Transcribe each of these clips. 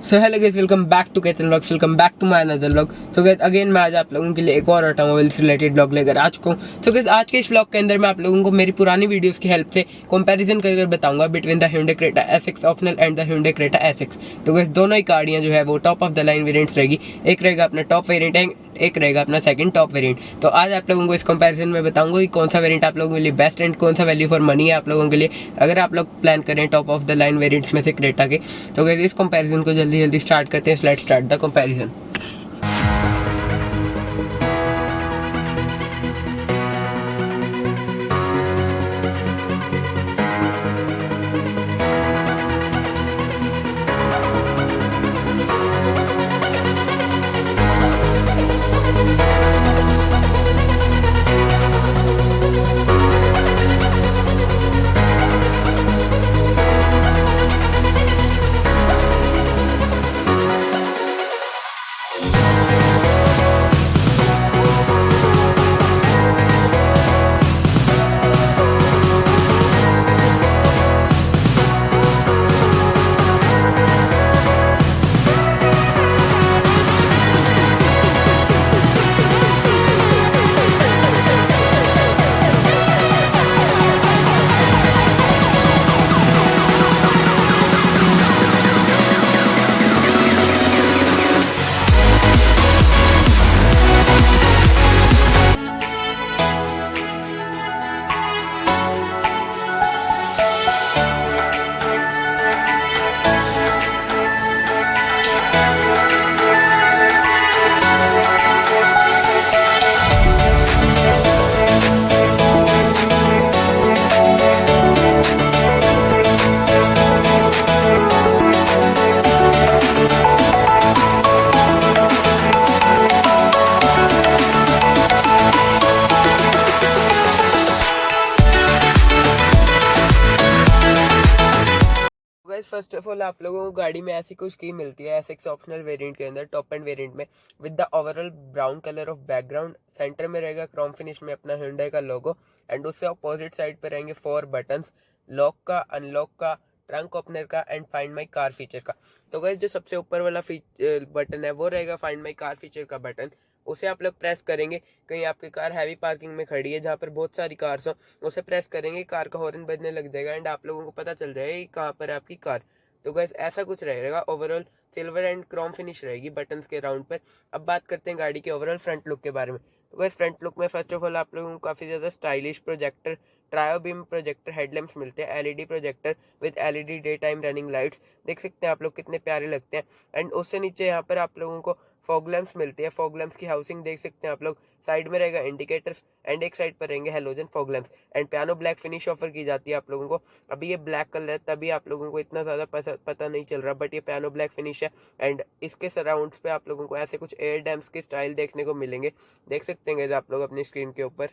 So hello guys, welcome back to Ketan vlogs, welcome back to my another vlog. So guys again मैं आज आप लोगों के लिए एक और ऑटोमोबाइल से रिलेटेड व्लॉग लेकर आ चुका हूँ। सो गाइस आज के इस व्लॉग के अंदर मैं आप लोगों को मेरी पुरानी वीडियोस की हेल्प से कंपैरिजन करके बताऊंगा between the Hyundai Creta SX optional and the Hyundai Creta SX। तो गाइस दोनों ही गाड़ियाँ जो है वो top of the line variants रहेगी। एक रहेगा अपना टॉप वेरिएंट, एक रहेगा अपना सेकंड टॉप वेरिएंट। तो आज आप लोगों को इस कंपैरिजन में बताऊंगा कि कौन सा वेरिएंट आप लोगों के लिए बेस्ट एंड कौन सा वैल्यू फॉर मनी है आप लोगों के लिए, अगर आप लोग प्लान करें top of the line variants में से क्रेटा के। तो गाइस इस कंपैरिजन को जल्दी जल्दी स्टार्ट करते हैं। Let's start the comparison. First of all आप लोगों को गाड़ी में ऐसी कुछ की मिलती है एसएक्स ऑप्शनल वेरिएंट के अंदर, टॉप एंड वेरिएंट में, with the overall brown colour of background. Centre में रहेगा क्रोम फिनिश में अपना Hyundai का लोगो, एंड उससे अपोजिट साइड पे रहेंगे 4 बटन्स, लॉक का, अनलॉक का, ट्रंक ओपनर का and find my car feature का। तो गाइस जो सबसे ऊपर वाला बटन है वो रहेगा फाइंड माई कार फीचर का बटन। उसे आप लोग प्रेस करेंगे, कहीं आपकी कार हैवी पार्किंग में खड़ी है जहाँ पर बहुत सारी कार्स हो, उसे प्रेस करेंगे, कार का हॉर्न बजने लग जाएगा एंड आप लोगों को पता चल जाएगा कि कहाँ पर है आपकी कार। तो गैस ऐसा कुछ रहेगा। Overall silver and Chrome finish रहेगी बटन्स के राउंड पर। अब बात करते हैं गाड़ी के ओवरऑल फ्रंट लुक के बारे में। तो गैस फ्रंट लुक में फर्स्ट ऑफ ऑल आप लोगों को काफ़ी ज़्यादा stylish projector, trio beam projector headlamps मिलते हैं, LED projector with LED day time running lights. देख सकते हैं आप लोग कितने प्यारे लगते हैं। एंड उससे नीचे यहाँ पर आप लोगों को फॉग लैम्प्स मिलती है। फॉग लैम्प्स की हाउसिंग देख सकते हैं आप लोग। साइड में रहेगा इंडिकेटर्स एंड एक साइड पर रहेंगे halogen fog lamps. And piano black finish offer की जाती है आप लोगों को। अभी ये ब्लैक कलर है तभी आप लोगों को इतना ज़्यादा पता नहीं चल रहा, बट ये पियानो ब्लैक फिनिश है। एंड इसके सराउंड्स पे आप लोगों को ऐसे कुछ एयर डैम्स के स्टाइल देखने को मिलेंगे, देख सकते हैं आप लोग अपनी स्क्रीन के ऊपर।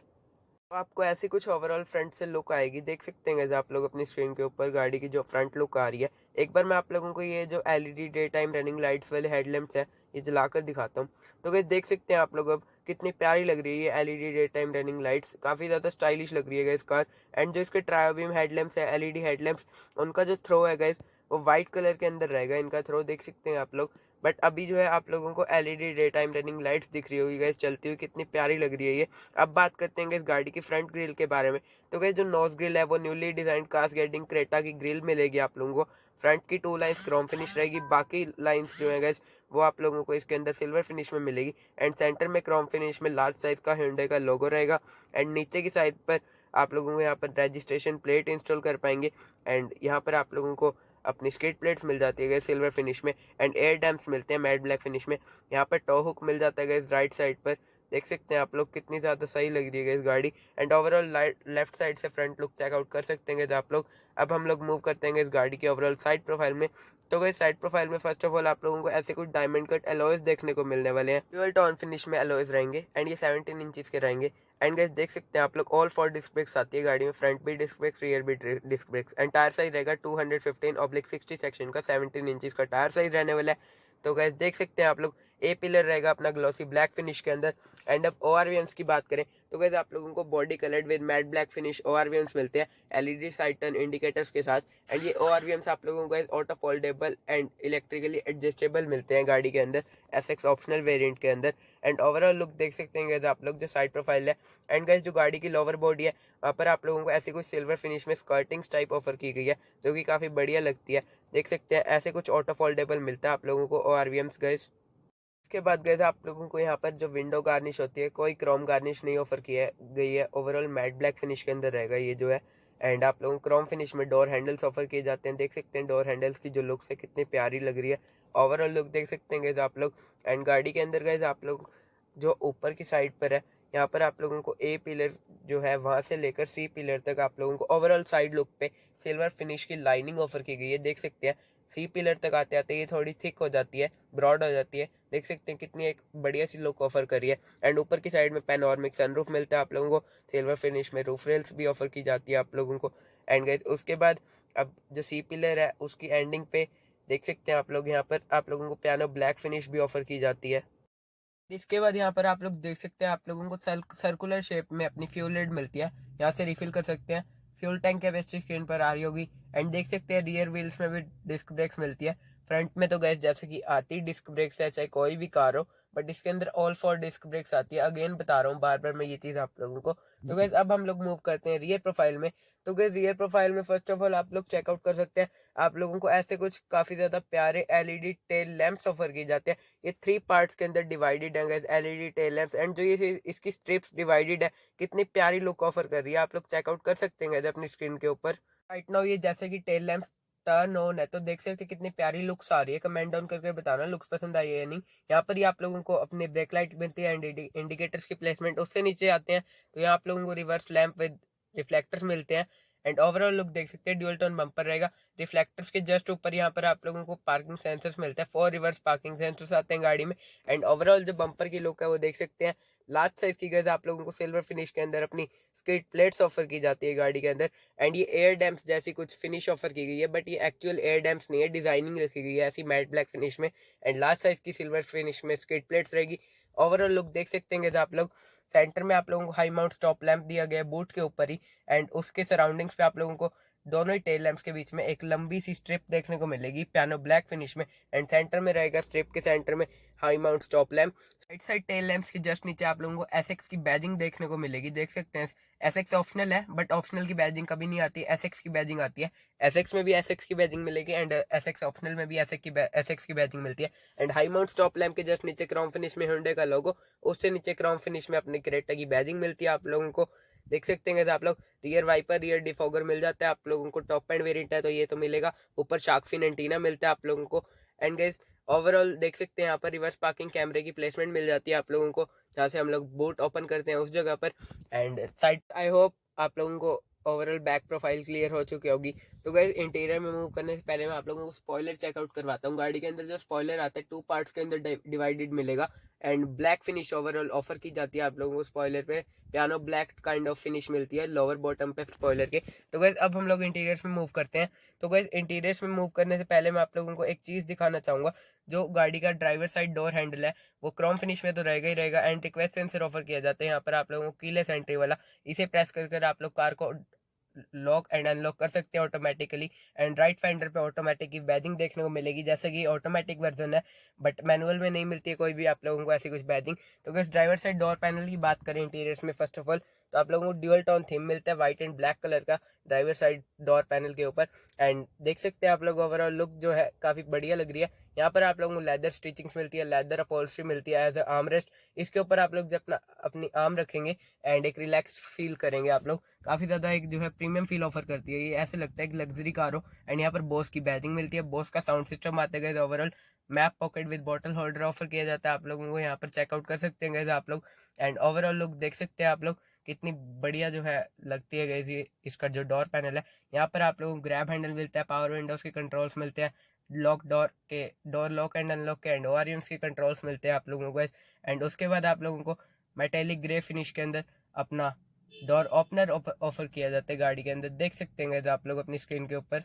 तो आपको ऐसी कुछ ओवरऑल फ्रंट से लुक आएगी, देख सकते हैं आप लोग अपनी स्क्रीन के ऊपर गाड़ी की जो फ्रंट लुक आ रही है। एक बार मैं आप लोगों को ये जो LED day time running lights वाले हेडलैम्प्स है ये जलाकर दिखाता हूँ। तो गाइस देख सकते हैं आप लोग अब कितनी प्यारी लग रही है ये LED day time running lights, काफ़ी ज़्यादा स्टाइलिश लग रही है गाइस कार। एंड जो इसके ट्रायो बीम हेडलैम्प्स है, एलईडी हेडलैम्प्स, उनका जो थ्रो है गाइस वो वाइट कलर के अंदर रहेगा इनका थ्रो, देख सकते हैं आप लोग। बट अभी जो है आप लोगों को LED day time running lights दिख रही होगी गाइस चलती हुई, कितनी प्यारी लग रही है ये। अब बात करते हैं इस गाड़ी की फ्रंट ग्रिल के बारे में। तो गाइस जो नोज ग्रिल है वो न्यूली डिजाइन कास्केडिंग क्रेटा की ग्रिल मिलेगी आप लोगों को। फ्रंट की 2 लाइन्स क्रोम फिनिश रहेगी, बाकी लाइन्स जो है गाइस वो आप लोगों को इसके अंदर सिल्वर फिनिश में मिलेगी। एंड सेंटर में क्रोम फिनिश में लार्ज साइज का Hyundai का लोगो रहेगा। एंड नीचे की साइड पर आप लोगों को यहाँ पर रजिस्ट्रेशन प्लेट इंस्टॉल कर पाएंगे। एंड यहाँ पर आप लोगों को अपनी स्किड प्लेट्स मिल जाती है सिल्वर फिनिश में। एंड एयर डैम्प्स मिलते हैं मैट ब्लैक फिनिश में। यहाँ पर टो हुक मिल जाता है राइट साइड पर, देख सकते हैं आप लोग कितनी ज़्यादा सही लग रही है इस गाड़ी। एंड ओवरऑल लेफ्ट साइड से फ्रंट लुक चेकआउट कर सकते हैं आप लोग। अब हम लोग मूव करते हैं इस गाड़ी की ओवरऑल साइड प्रोफाइल में। तो गई साइड प्रोफाइल में फर्स्ट ऑफ ऑल आप लोगों को ऐसे कुछ डायमंड कट एलॉयज देखने को मिलने वाले हैं। ड्यूअल टोन फिनिश में एलॉयज रहेंगे एंड ये 17 इंचेस के रहेंगे। एंड गाइस देख सकते हैं आप लोग ऑल 4 डिस्क ब्रेक्स आती है गाड़ी में, फ्रंट भी डिस्क ब्रेक्स, रियर भी disc brakes. And tyre size रहेगा 215/60 सेक्शन का, 17 इंचेस का टायर साइज रहने वाला है। तो गाइस देख सकते हैं आप लोग ए पिलर रहेगा अपना ग्लॉसी ब्लैक फिनिश के अंदर। एंड अब ORVMs की बात करें तो गाइस आप लोगों को body coloured with matte black finish ORVMs मिलते हैं LED साइड टर्न इंडिकेटर्स के साथ। एंड ये ORVMs आप लोगों को auto foldable and electrically adjustable मिलते हैं गाड़ी के अंदर SX ऑप्शनल वेरिएंट के अंदर। एंड ओवरऑल लुक देख सकते हैं गाइस आप लोग जो साइड प्रोफाइल है। एंड गाइस जो गाड़ी की लोअर बॉडी है वहाँ पर आप लोगों को ऐसी कुछ सिल्वर फिनिश में स्कर्टिंग्स टाइप ऑफर की गई है जो कि काफ़ी बढ़िया लगती है। देख सकते हैं ऐसे कुछ ऑटो फोल्डेबल मिलता है आप लोगों को ORVMs गाइस। उसके बाद गए आप लोगों को यहाँ पर जो विंडो गार्निश होती है कोई क्रोम गार्निश नहीं ऑफर की है गई है, ओवरऑल मैट ब्लैक फिनिश के अंदर रहेगा ये जो है। एंड आप लोगों को क्रोम फिनिश में डोर हैंडल्स ऑफर किए जाते हैं। देख सकते हैं डोर हैंडल्स की जो लुक्स है कितनी प्यारी लग रही है, ओवरऑल लुक देख सकते हैं गैस आप लोग। एंड गाड़ी के अंदर गैस आप लोग जो ऊपर की साइड पर है यहाँ पर आप लोगों को ए पिलर जो है वहाँ से लेकर सी पिलर तक आप लोगों को ओवरऑल साइड लुक पे सिल्वर फिनिश की लाइनिंग ऑफर की गई है। देख सकते हैं सी पिलर तक आते आते ये थोड़ी थिक हो जाती है, ब्रॉड हो जाती है। देख सकते हैं कितनी एक बढ़िया सी लुक ऑफर करी है। एंड ऊपर की साइड में पैनोरामिक सनरूफ मिलता है आप लोगों को, सिल्वर फिनिश में रूफ रेल्स भी ऑफर की जाती है आप लोगों को। एंड गाइस उसके बाद अब जो सी पिलर है उसकी एंडिंग पे देख सकते हैं आप लोग यहाँ पर आप लोगों को पियानो ब्लैक फिनिश भी ऑफर की जाती है। इसके बाद यहाँ पर आप लोग देख सकते हैं आप लोगों को सर्कुलर शेप में अपनी फ्यूल लिड मिलती है, यहाँ से रिफिल कर सकते हैं। फ्यूल टैंक कैपेसिटी स्क्रीन पर आ रही होगी। एंड देख सकते हैं रियर व्हील्स में भी डिस्क ब्रेक्स मिलती है। फ्रंट में तो गैस जैसे कि आती डिस्क ब्रेक्स है चाहे कोई भी कार हो, बट इसके अंदर ऑल फॉर डिस्क ब्रेक्स आती है। अगेन बता रहा हूँ बार बार मैं ये चीज़ आप लोगों को। तो गैस अब हम लोग मूव करते हैं रियर प्रोफाइल में। तो गैस रियर प्रोफाइल में फर्स्ट ऑफ ऑल आप लोग चेकआउट कर सकते हैं आप लोगों को ऐसे कुछ काफ़ी ज़्यादा प्यारे LED टेल लैंप्स ऑफर किए जाते हैं। ये 3 पार्ट्स के अंदर डिवाइडेड है guys LED tail lamps. And जो ये इसकी स्ट्रिप्स डिवाइडेड है कितनी प्यारी लुक ऑफर कर रही है, आप लोग चेकआउट कर सकते हैं गाइस अपनी स्क्रीन के ऊपर। राइट नाउ ये जैसे कि टेल लैंप्स टर्न ऑन है तो देख सकते हैं कितनी प्यारी लुक्स आ रही है। कमेंट डाउन करके बताना लुक्स पसंद आई है या नहीं। यहाँ पर ही आप लोगों को अपने ब्रेक लाइट मिलती है एंड इंडिकेटर्स की प्लेसमेंट उससे नीचे आते हैं तो यहाँ आप लोगों को रिवर्स लैंप विद रिफ्लेक्टर्स मिलते हैं। एंड ओवरऑल लुक देख सकते हैं ड्यूल टोन बम्पर रहेगा। रिफ्लेक्टर्स के जस्ट ऊपर यहाँ पर आप लोगों को पार्किंग सेंसर्स मिलते हैं, 4 रिवर्स पार्किंग सेंसर्स आते हैं गाड़ी में। एंड ओवरऑल जो बम्पर की लुक है वो देख सकते हैं। लार्ज साइज की गैस आप लोगों को सिल्वर फिनिश के अंदर अपनी स्किड प्लेट्स ऑफर की जाती है गाड़ी के अंदर। एंड ये एयर डैम्प्स जैसी कुछ फिनिश ऑफर की गई है, बट ये एक्चुअल एयर डैम्प्स नहीं है, डिजाइनिंग रखी गई है ऐसी मैट ब्लैक फिनिश में। एंड लार्ज साइज की सिल्वर फिनिश में स्किड प्लेट्स रहेगी। ओवरऑल लुक देख सकते हैं आप लोग। सेंटर में आप लोगों को हाई माउंट स्टॉप लैंप दिया गया है बूट के ऊपर ही। एंड उसके सराउंडिंग्स पे आप लोगों को दोनों ही टेल लैंप्स के बीच में एक लंबी सी स्ट्रिप देखने को मिलेगी पियानो ब्लैक फिनिश में। एंड सेंटर में रहेगा स्ट्रिप के सेंटर में high mount stop lamp. Right side tell lamps के जस्ट नीचे आप लोगों को SX की बैजिंग देखने को मिलेगी। देख सकते हैं SX ऑप्शनल है बट ऑप्शनल की बैजिंग कभी नहीं आती, SX की बैजिंग आती है। SX में भी SX की बैजिंग मिलेगी एंड SX ऑप्शनल में भी SX की बैजिंग मिलती है। And high mount stop lamp के जस्ट नीचे क्रोम फिनिश में Hyundai का लोगो, उससे नीचे क्रोम फिनिश में अपनी क्रेटा की बैजिंग मिलती है आप लोगों को। देख सकते हैं आप लोग रियर वाइपर रियर डिफॉगर मिल जाता है आप लोगों को। टॉप एंड वेरिएंट है तो ये तो मिलेगा। ऊपर शार्क फिन एंटीना मिलता है आप लोगों को। एंड गाइस ओवरऑल देख सकते हैं यहाँ पर रिवर्स पार्किंग कैमरे की प्लेसमेंट मिल जाती है आप लोगों को, जहाँ से हम लोग बूट ओपन करते हैं उस जगह पर। एंड साइड आई होप आप लोगों को ओवरऑल बैक प्रोफाइल क्लियर हो चुकी होगी। तो गाइस इंटीरियर में मूव करने से पहले मैं आप लोगों को स्पॉइलर चेकआउट करवाता हूँ। गाड़ी के अंदर जो स्पॉइलर आता है 2 पार्ट्स के अंदर डिवाइडेड मिलेगा। And black finish overall offer की जाती है आप लोगों को स्पॉइलर पे। Piano black kind of finish मिलती है लोअर बॉटम पे स्पॉइलर के। तो गाइस अब हम लोग इंटीरियर्स में मूव करते हैं। तो गाइस इंटीरियर्स में मूव करने से पहले मैं आप लोगों को एक चीज़ दिखाना चाहूँगा। जो गाड़ी का ड्राइवर साइड डोर हैंडल है वो क्रोम फिनिश में तो रहेगा ही रहेगा। एंड रिक्वेस्ट सेंसर ऑफर किया जाता है यहाँ पर आप लोगों को कीलेस एंट्री वाला। इसे प्रेस कर आप लोग कार को लॉक एंड अनलॉक कर सकते हैं ऑटोमेटिकली। एंड राइट फेंडर पे ऑटोमेटिक की बैजिंग देखने को मिलेगी, जैसे कि ऑटोमेटिक वर्जन है बट मैनुअल में नहीं मिलती है कोई भी आप लोगों को ऐसी कुछ बैजिंग। तो अगर ड्राइवर साइड डोर पैनल की बात करें इंटीरियर्स में फर्स्ट ऑफ ऑल तो आप लोगों को ड्यूअल टोन थीम मिलता है व्हाइट एंड ब्लैक कलर का ड्राइवर साइड डोर पैनल के ऊपर। एंड देख सकते हैं आप लोग ओवरऑल लुक जो है काफ़ी बढ़िया लग रही है। यहाँ पर आप लोगों को लेदर स्टिचिंग्स मिलती है, लेदर अपॉल्स्ट्री मिलती है एज अ आर्म रेस्ट। इसके ऊपर आप लोग जब अपनी आर्म रखेंगे एंड एक रिलैक्स फील करेंगे आप लोग। काफ़ी ज़्यादा एक जो है प्रीमियम फील ऑफर करती है ये, ऐसे लगता है कि लग्जरी कार हो। एंड यहाँ पर बोस की बैजिंग मिलती है, बोस का साउंड सिस्टम आते गए overall. Map pocket with bottle holder offer किया जाता है आप लोगों को, यहाँ पर चेकआउट कर सकते हैं आप लोग। एंड ओवरऑल लुक देख सकते हैं आप लोग कितनी बढ़िया जो है लगती है गाइस ये इसका जो डोर पैनल है। यहाँ पर आप लोगों को ग्रैब हैंडल मिलता है, पावर विंडोज के कंट्रोल्स मिलते हैं, लॉक डोर के डोर लॉक एंड अनलॉक के एंड ORMs के कंट्रोल्स मिलते हैं आप लोगों को। एंड उसके बाद आप लोगों को मेटेलिक ग्रे फिनिश के अंदर अपना डोर ओपनर ऑफर किया जाता है गाड़ी के अंदर, देख सकते हैं आप लोग अपनी स्क्रीन के ऊपर।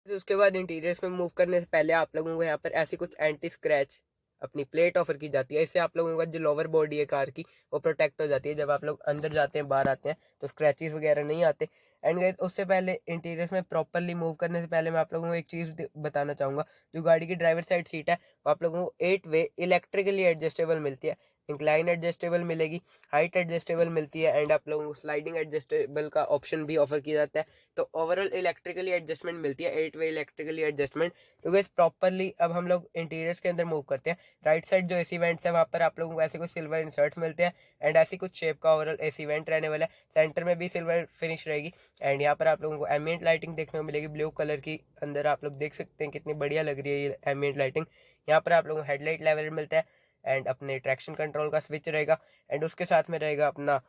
उसके बाद इंटीरियर्स में मूव करने से पहले आप लोगों को यहाँ पर ऐसी कुछ एंटी स्क्रैच अपनी प्लेट ऑफर की जाती है। इससे आप लोगों का जो लोअर बॉडी है कार की वो प्रोटेक्ट हो जाती है। जब आप लोग अंदर जाते हैं बाहर आते हैं तो स्क्रैचेस वगैरह नहीं आते। एंड गाइस उससे पहले इंटीरियर्स में प्रॉपरली मूव करने से पहले मैं आप लोगों को एक चीज़ बताना चाहूँगा। जो गाड़ी की ड्राइवर साइड सीट है वो आप लोगों को 8 वे इलेक्ट्रिकली एडजस्टेबल मिलती है। इंक्लाइन एडजस्टेबल मिलेगी, हाइट एडजस्टेबल मिलती है एंड आप लोगों को स्लाइडिंग एडजस्टेबल का ऑप्शन भी ऑफर किया जाता है। तो ओवरऑल इलेक्ट्रिकली एडजस्टमेंट मिलती है, 8 वे इलेक्ट्रिकली एडजस्टमेंट। तो गैस प्रॉपरली अब हम लोग इंटीरियर्स के अंदर मूव करते हैं। राइट साइड जो एसी वेंट्स है वहाँ पर आप लोगों को ऐसे कुछ सिल्वर इंसर्ट्स मिलते हैं एंड ऐसी कुछ शेप का ओवरऑल एसी वेंट रहने वाला है। सेंटर में भी सिल्वर फिनिश रहेगी एंड यहाँ पर आप लोगों को एम्बिएंट लाइटिंग देखने को मिलेगी ब्लू कलर की। अंदर आप लोग देख सकते हैं कितनी बढ़िया लग रही है ये एम्बिएंट लाइटिंग। यहाँ पर आप लोगों को हेडलाइट लेवल मिलता है एंड अपने ट्रैक्शन कंट्रोल का स्विच रहेगा एंड उसके साथ में रहेगा अपना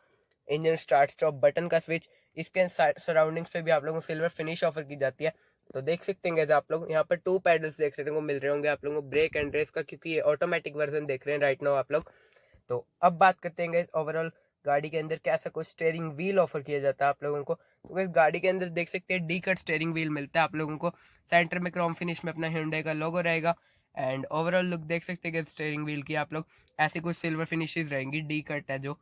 इंजन स्टार्ट स्टॉप बटन का स्विच। इसके सराउंडिंग्स पे भी आप लोगों को सिल्वर फिनिश ऑफर की जाती है। तो देख सकते हैं आप लोग यहाँ पर 2 पैडल्स देखने को मिल रहे होंगे आप लोगों को ब्रेक एंड रेस का, क्योंकि ये ऑटोमेटिक वर्जन देख रहे हैं राइट नाउ आप लोग। तो अब बात करते हैं ओवरऑल गाड़ी के अंदर कैसा कुछ स्टेयरिंग व्हील ऑफर किया जाता है आप लोगों को। तो इस गाड़ी के अंदर देख सकते हैं डी कट स्टेयरिंग व्हील मिलता है आप लोगों को। सेंटर में क्रोम फिनिश में अपना Hyundai का लोगो रहेगा एंड ओवरऑल लुक देख सकते हैं स्टेयरिंग व्हील की आप लोग। ऐसी कुछ सिल्वर फिनिशेस रहेंगी, डी कट है जो।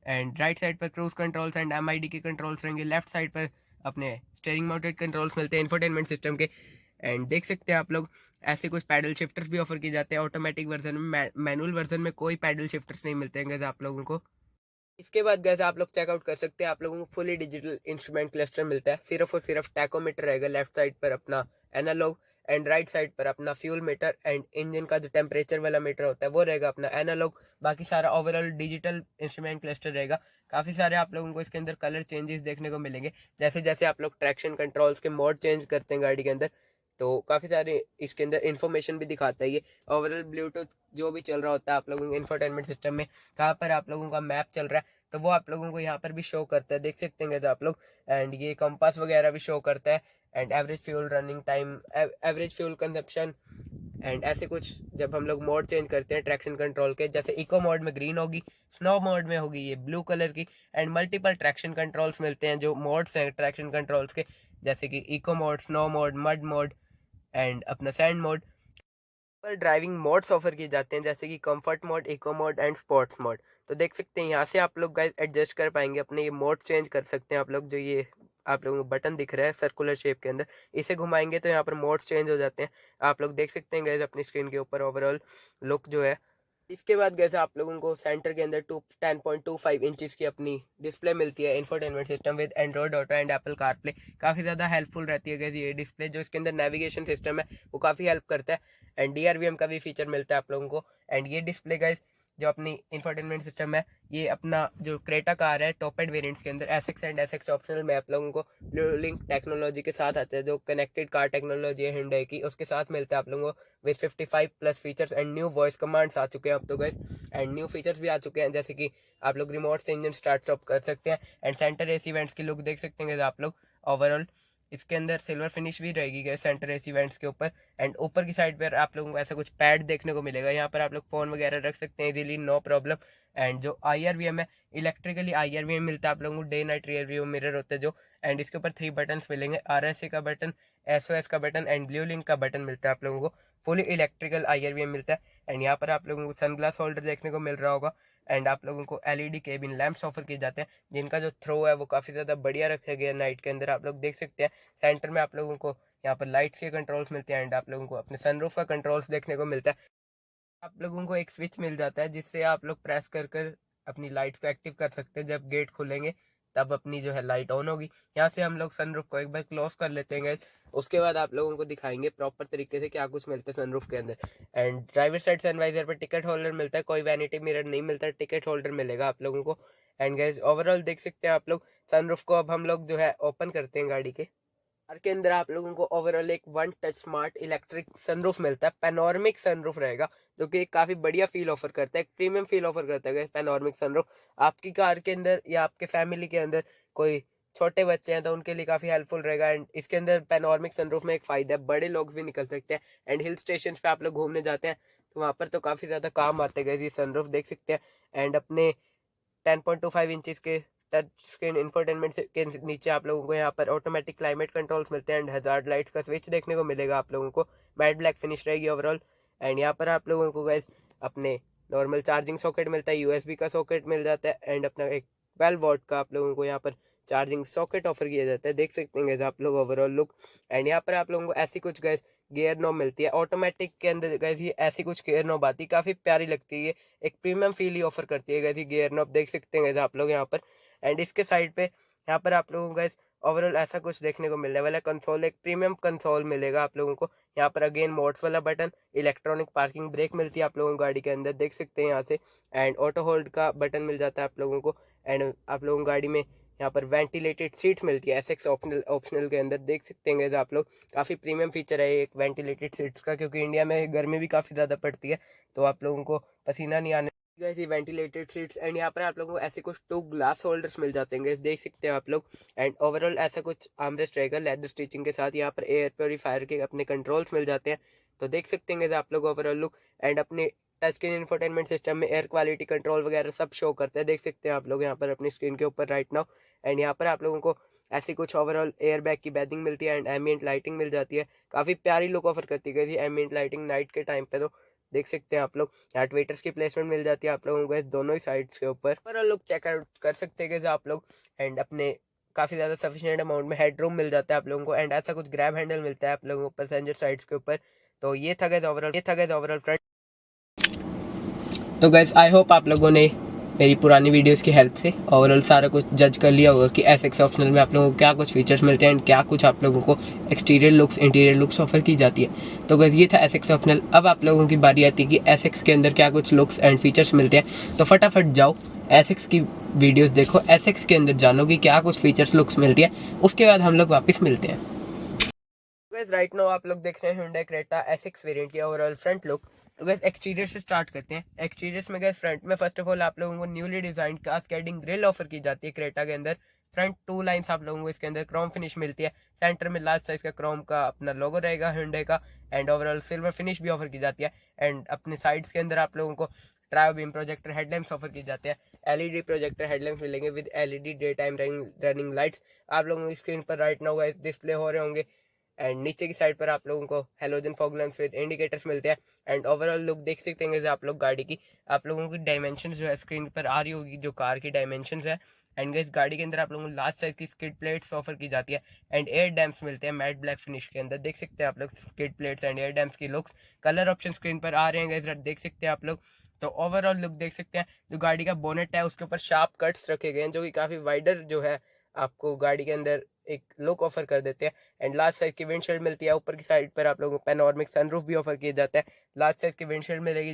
एंड राइट साइड पर क्रूज कंट्रोल्स एंड MID के कंट्रोल्स रहेंगे। लेफ्ट साइड पर अपने स्टेयरिंग माउंटेड कंट्रोल्स मिलते हैं इंफोटेनमेंट सिस्टम के। एंड देख सकते हैं आप लोग ऐसे कुछ पैडल शिफ्टर्स भी ऑफर किए जाते हैं ऑटोमेटिक वर्जन में। मैनुअल वर्जन में कोई पैडल शिफ्टर्स नहीं मिलते हैं आप लोगों को। इसके बाद गैस आप लोग चेकआउट कर सकते हैं आप लोगों को फुली डिजिटल इंस्ट्रूमेंट क्लस्टर मिलता है। सिर्फ और सिर्फ टैकोमीटर रहेगा लेफ्ट साइड पर अपना एनालॉग एंड राइट साइड पर अपना फ्यूल मीटर एंड इंजन का जो टेम्परेचर वाला मीटर होता है वो रहेगा अपना एनालॉग। बाकी सारा ओवरऑल डिजिटल इंस्ट्रूमेंट क्लस्टर रहेगा। काफ़ी सारे आप लोगों को इसके अंदर कलर चेंजेस देखने को मिलेंगे। जैसे जैसे आप लोग ट्रैक्शन कंट्रोल्स के मोड चेंज करते हैं गाड़ी के अंदर तो काफ़ी सारे इसके अंदर इन्फॉर्मेशन भी दिखाता है ये। ओवरऑल ब्लूटूथ जो भी चल रहा होता है आप लोगों के इंफोटेनमेंट सिस्टम में, कहाँ पर आप लोगों का मैप चल रहा है तो वो आप लोगों को यहाँ पर भी शो करता है, देख सकते हैं आप लोग। एंड ये कंपास वगैरह भी शो करता है and average fuel running time, average fuel consumption and ऐसे कुछ। जब हम लोग मोड चेंज करते हैं ट्रैक्शन कंट्रोल के, जैसे इको मोड में ग्रीन होगी, स्नो मोड में होगी ये ब्लू कलर की एंड मल्टीपल ट्रैक्शन कंट्रोल्स मिलते हैं जो मोड्स हैं ट्रैक्शन कंट्रोल्स के, जैसे कि eco mode, snow mode, mud mode and अपना सैंड मोड। पर ड्राइविंग मोड्स ऑफर किए जाते हैं जैसे कि comfort mode, eco mode and sports mode. तो देख सकते हैं यहाँ से आप लोग गाइस एडजस्ट कर पाएंगे अपने ये मोड चेंज कर सकते हैं आप लोग। जो ये आप लोगों को बटन दिख रहा है सर्कुलर शेप के अंदर, इसे घुमाएंगे तो यहाँ पर मोड्स चेंज हो जाते हैं। आप लोग देख सकते हैं गाइस अपनी स्क्रीन के ऊपर ओवरऑल लुक जो है। इसके बाद गैस आप लोगों को सेंटर के अंदर 10.25 इंचेस की अपनी डिस्प्ले मिलती है infotainment system with Android auto and Apple CarPlay. काफ़ी ज़्यादा हेल्पफुल रहती है गैस ये डिस्प्ले। जो इसके अंदर नेविगेशन सिस्टम है वो काफ़ी हेल्प करता है एंड DRVM का भी फीचर मिलता है आप लोगों को। एंड ये डिस्प्ले गैस जो अपनी इंफोटेनमेंट सिस्टम है ये अपना जो क्रेटा कार है टॉप एंड वेरिएंट्स के अंदर SX एंड SX ऑप्शनल में आप लोगों को ब्लू लिंक टेक्नोलॉजी के साथ आता है। जो कनेक्टेड कार टेक्नोलॉजी है Hyundai की उसके साथ मिलता है आप लोगों को with 55 plus features and new voice commands आ चुके हैं अब तो गैस। एंड न्यू फीचर्स भी आ चुके हैं जैसे कि आप लोग रिमोट से इंजन स्टार्ट स्टॉप कर सकते हैं एंड सेंटर AC वेंट्स की लुक देख सकते हैं आप लोग। ओवरऑल इसके अंदर सिल्वर फिनिश भी रहेगी गैस सेंटर AC वेंट्स के ऊपर एंड ऊपर की साइड पर आप लोगों को ऐसा कुछ पैड देखने को मिलेगा। यहाँ पर आप लोग फ़ोन वगैरह रख सकते हैं इजीली, नो प्रॉब्लम। एंड जो IRVM है इलेक्ट्रिकली IRVM मिलता है आप लोगों को, day night rear view mirror होते हैं जो। एंड इसके ऊपर 3 बटन्स मिलेंगे, RSA का बटन, SOS का बटन एंड ब्लू लिंक का बटन मिलता है आप लोगों को। फुली इलेक्ट्रिकल IRVM मिलता है एंड यहाँ पर आप लोगों को सनग्लास होल्डर देखने को मिल रहा होगा एंड आप लोगों को LED केबिन लैंप्स ऑफर किए जाते हैं जिनका जो थ्रो है वो काफ़ी ज़्यादा बढ़िया रखा गया है नाइट के अंदर। आप लोग देख सकते हैं सेंटर में आप लोगों को यहाँ पर लाइट्स के कंट्रोल्स मिलते हैं एंड आप लोगों को अपने सनरूफ का कंट्रोल्स देखने को मिलता है। आप लोगों को एक स्विच मिल जाता है जिससे आप लोग प्रेस कर कर अपनी लाइट्स को एक्टिव कर सकते हैं। जब गेट खुलेंगे तब अपनी जो है लाइट ऑन होगी। यहाँ से हम लोग सनरूफ को एक बार क्लोज कर लेते हैं गैस। उसके बाद आप लोगों को दिखाएंगे प्रॉपर तरीके से क्या कुछ मिलता है सनरूफ के अंदर। एंड ड्राइवर साइड सनवाइजर पर टिकट होल्डर मिलता है, कोई वैनिटी मिरर नहीं मिलता, टिकट होल्डर मिलेगा आप लोगों को। एंड गैस ओवरऑल देख सकते हैं आप लोग सनरूफ को अब हम लोग जो है ओपन करते हैं गाड़ी के। कार के अंदर आप लोगों को ओवरऑल एक 1 टच स्मार्ट इलेक्ट्रिक सनरूफ मिलता है। पैनोरमिक सनरूफ रहेगा जो कि काफ़ी बढ़िया फील ऑफर करता है, एक प्रीमियम फील ऑफर करता है पैनोरमिक सनरूफ। आपकी कार के अंदर या आपके फैमिली के अंदर कोई छोटे बच्चे हैं तो उनके लिए काफ़ी हेल्पफुल रहेगा। एंड इसके अंदर पैनोरमिक सनरूफ में एक फ़ायदा है, बड़े लोग भी निकल सकते हैं एंड हिल स्टेशन पे आप लोग घूमने जाते हैं तो वहाँ पर तो काफ़ी ज़्यादा काम आते गए ये सनरूफ देख सकते हैं। एंड अपने 10.25 इंचेस के टच स्क्रीन इंफोटेनमेंट के नीचे आप लोगों को यहाँ पर ऑटोमेटिक क्लाइमेट कंट्रोल्स मिलते हैं एंड हजार्ड लाइट्स का स्विच देखने को मिलेगा आप लोगों को। मैट ब्लैक फिनिश रहेगी ओवरऑल। एंड यहाँ पर आप लोगों को गाइस अपने नॉर्मल चार्जिंग सॉकेट मिलता है, यूएसबी का सॉकेट मिल जाता है एंड अपना एक 12 वॉट का आप लोगों को यहाँ पर चार्जिंग सॉकेट ऑफर किया जाता है। देख सकते हैं गैस आप लोग ओवरऑल लुक। एंड यहाँ पर आप लोगों को ऐसी कुछ गैस गियर नॉब मिलती है ऑटोमेटिक के अंदर गैस, ये ऐसी कुछ गियर नॉब आती है, काफ़ी प्यारी लगती है, एक प्रीमियम फील ही ऑफर करती है गैस ये गियर नॉब। देख सकते हैं गैस आप लोग यहाँ पर। एंड इसके साइड पे यहाँ पर आप लोगों को गैस ओवरऑल ऐसा कुछ देखने को मिलने वाला है। कंसोल एक प्रीमियम कंसोल मिलेगा आप लोगों को। यहाँ पर अगेन मोड्स वाला बटन, इलेक्ट्रॉनिक पार्किंग ब्रेक मिलती है आप लोगों को गाड़ी के अंदर, देख सकते हैं यहाँ से। एंड ऑटो होल्ड का बटन मिल जाता है आप लोगों को। एंड आप लोगों को गाड़ी में यहाँ पर वेंटिलेटेड सीट्स मिलती है एसएक्स ऑप्शनल के अंदर, देख सकते हैं आप लोग। काफ़ी प्रीमियम फीचर है एक वेंटिलेटेड सीट्स का, क्योंकि इंडिया में गर्मी भी काफ़ी ज़्यादा पड़ती है, तो आप लोगों को पसीना नहीं आने ऐसी वेंटिलेटेड सीट्स। एंड यहाँ पर आप लोगों को ऐसे कुछ 2 ग्लास होल्डर्स मिल जाते हैं, देख सकते हैं आप लोग। एंड ओवरऑल ऐसा कुछ आर्मरेस्ट रहेगा लेदर स्टिचिंग के साथ। यहाँ पर एयर प्योरीफायर के अपने कंट्रोल्स मिल जाते हैं, तो देख सकते हैं आप लोग ओवरऑल लुक। एंड अपने टच स्क्रीन इंफोटेनमेंट सिस्टम में एयर क्वालिटी कंट्रोल वगैरह सब शो करते हैं, देख सकते हैं आप लोग यहाँ पर अपनी स्क्रीन के ऊपर राइट नाउ। एंड यहाँ पर आप लोगों को ऐसी कुछ ओवरऑल एयर बैग की बैजिंग मिलती है एंड एम्बिएंट लाइटिंग मिल जाती है, काफ़ी प्यारी लुक ऑफर करती है एम्बिएंट लाइटिंग नाइट के टाइम पे, तो देख सकते हैं आप लोग। यहाँ ट्विटर्स की प्लेसमेंट मिल जाती है आप लोगों को दोनों ही साइड्स के ऊपर, ओवरऑल लुक चेकआउट कर सकते हैं आप लोग। एंड अपने काफ़ी ज़्यादा सफिशिएंट अमाउंट में हेड रूम मिल जाता है आप लोगों को। एंड ऐसा कुछ ग्रैब हैंडल मिलता है आप लोगों को पैसेंजर साइड्स के ऊपर। तो ये था गैस ओवरऑल फ्रंट। तो गैस आई होप आप लोगों ने मेरी पुरानी वीडियोस की हेल्प से ओवरऑल सारा कुछ जज कर लिया होगा कि एसएक्स ऑप्शनल में आप लोगों को क्या कुछ फीचर्स मिलते हैं एंड क्या कुछ आप लोगों को exterior looks interior looks offer की जाती है। तो गैस ये था एसएक्स ऑप्शनल। अब आप लोगों की बारी आती है कि एसएक्स के अंदर क्या कुछ लुक्स एंड फीचर्स मिलते हैं। तो फटाफट जाओ एसएक्स की वीडियोज़ देखो, एसएक्स के अंदर जानो कि क्या कुछ फीचर्स लुक्स मिलती है, उसके बाद हम लोग वापस मिलते हैं। गाइस राइट नाउ आप लोग देख रहे हैं Hyundai Creta SX वेरिएंट की ओवरऑल फ्रंट लुक। तो गैस एक्सटीरियर से स्टार्ट करते हैं। एक्सटीरियर्स में गैस फ्रंट में फर्स्ट ऑफ ऑल आप लोगों को newly design cascading grill offer की जाती है क्रेटा के अंदर। फ्रंट 2 लाइंस आप लोगों को इसके अंदर क्रोम फिनिश मिलती है, सेंटर में लार्ज साइज का क्रोम का अपना लोगो रहेगा Hyundai का। एंड ओवरऑल सिल्वर फिनिश भी ऑफर की जाती है। एंड अपने साइड्स के अंदर आप लोगों को trio beam projector headlamps offer की जाते हैं। एलईडी प्रोजेक्टर हेडलैम्प्स मिलेंगे with LED day time running lights आप लोगों की स्क्रीन पर राइट नाउ डिस्प्ले हो रहे होंगे। एंड नीचे की साइड पर आप लोगों को halogen fog lamps with indicators मिलते हैं। एंड ओवरऑल लुक देख सकते हैं आप लोग गाड़ी की, आप लोगों की डायमेंशन जो है स्क्रीन पर आ रही होगी जो कार की डायमेंशन है। एंड इस गाड़ी के अंदर आप लोगों को लार्ज साइज की स्किड प्लेट्स ऑफर की जाती है एंड एयर डैम्प्स मिलते हैं मैट ब्लैक फिनिश के अंदर, देख सकते हैं आप लोग स्किड प्लेट्स एंड एयर डैम्प्स की लुक्स। कलर ऑप्शन स्क्रीन पर आ रहे हैं guys, देख सकते हैं आप लोग। तो ओवरऑल लुक देख सकते हैं, जो गाड़ी का बोनेट है उसके ऊपर शार्प कट्स रखे गए हैं जो कि काफ़ी वाइडर जो है आपको गाड़ी के अंदर एक लुक ऑफर कर देते हैं। एंड लार्ज साइज की विंडशील्ड मिलती है, ऊपर की साइड पर आप लोगों को पैनोरामिक सनरूफ भी ऑफर किया जाता है। लार्ज साइज की विंडशील्ड मिलेगी